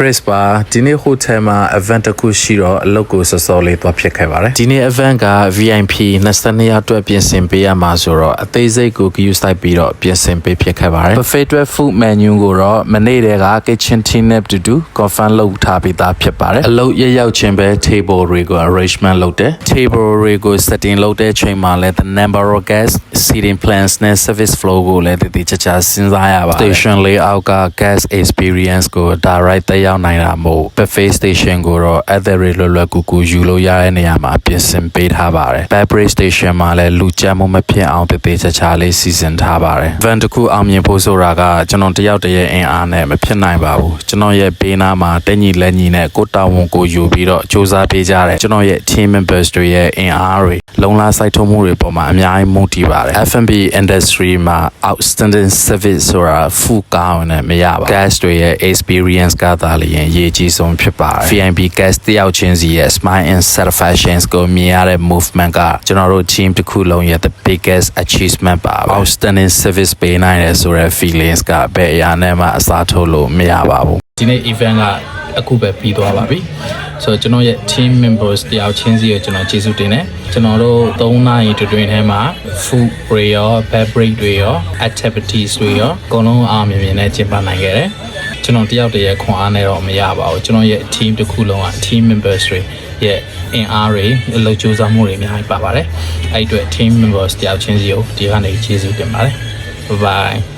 Chris ပါဒီနေ့ဟိုတယ်မှာ event တစ်ခုရှိတော့အလုပ်ကိုစောစောလေးသွားဖြစ်ခဲ့ပါတယ်ဒီနေ့ event က VIP 22ရက်အတွက်ပြင်ဆင်ပေးရမှာဆိုတော့အသေးစိတ်ကို queue စိုက်ပြီးတော့ပြင်ဆင်ပေးဖြစ်ခဲ့ပါတယ် buffet အတွက် food menu ကိုတော့မနေ့တည်းက kitchen team နဲ့တူတူ confirm လုပ်ထားပြီးသားဖြစ်ပါတယ်အလုပ်ရရောက်ချင်းပဲ table တွေကို arrangement လုပ်တယ် table တွေကို setting လုပ်တဲ့ချိန်မှာလည်း the number of guests seating plans နဲ့ service flow ကိုလည်းတည်တည်ချာစဉ်းစားရပါတယ် station layout က guest experience ကို direct တက်ရောက်နိုင်တာမို့ buffet station ကိုတော့ other လွယ်ကူကူယူလို့ရတဲ့နေရာမှာပြင်ဆင်ပေးထားပါတယ် beverage station မှာလည်းလူကြမ်းမှုမဖြစ်အောင်တည်တည်ချာလေးစီစဉ်ထားပါတယ် event တစ်ခုအောင်မြင်ဖို့ဆိုတာကကျွန်တော်တယောက်တည်းရဲ့အင်အားနဲ့မဖြစ်နိုင်ပါဘူးကျွန်တော်ရဲ့ဘေးနားမှာတက်ညီလက်ညီနဲ့ကိုတာဝန်ကိုယူပြီးတော့စူးစမ်းပေးကြတယ်ကျွန်တော်ရဲ့ team members တွေရဲ့အင်အားတွေလုံလားစိုက်ထုတ်မှုတွေပေါ်မှာအများကြီးမူတည်ပါတယ် F&B industry မှာ outstanding service ဆိုတာ full ကောင်းနဲ့မရပါဘူး guest တွေရဲ့ experience ကသာလျင်ရေးကြီးဆုံးဖြစ်ပါတယ် VIP guest တယောက်ချင်းစီရဲ့ smile and satisfaction ကိုမြင်ရတဲ့ movement ကကျွန်တော်တို့ team တစ်ခုလုံးရဲ့ the biggest achievement ပါ outstanding service ပေးနိုင်တယ်ဆိုတဲ့ feelings ကဘယ်အရာနဲ့မှအစားထိုးလို့မရပါဘူးဒီနေ့ event ကအခုပဲပြီးသွားပါပြီဆိုတော့ကျွန်တော်ရဲ့ team members တယောက်ချင်းစီကိုကျွန်တော်ကျေးဇူးတင်တယ်ကျွန်တော်တို့3နာရီတွင်ထဲမှာ food တွေရော beverage တွေရော activities တွေရောအကုန်လုံးအားမြင်မြင်နဲ့ကျင်းပနိုင်ခဲ့တယ်ကျွန်တော်တယောက်တည်းရဲ့ခွန်အားနဲ့တော့မရပါဘူးကျွန်တော်ရဲ့ team တစ်ခုလုံးက team members တွေရဲ့အင်အားတွေအလုပ်ကြိုးစားမှုတွေအများကြီးပါပါတယ်အဲ့အတွက် team members တယောက်ချင်းစီကိုဒီကနေကျေးဇူးတင်ပါတယ် bye bye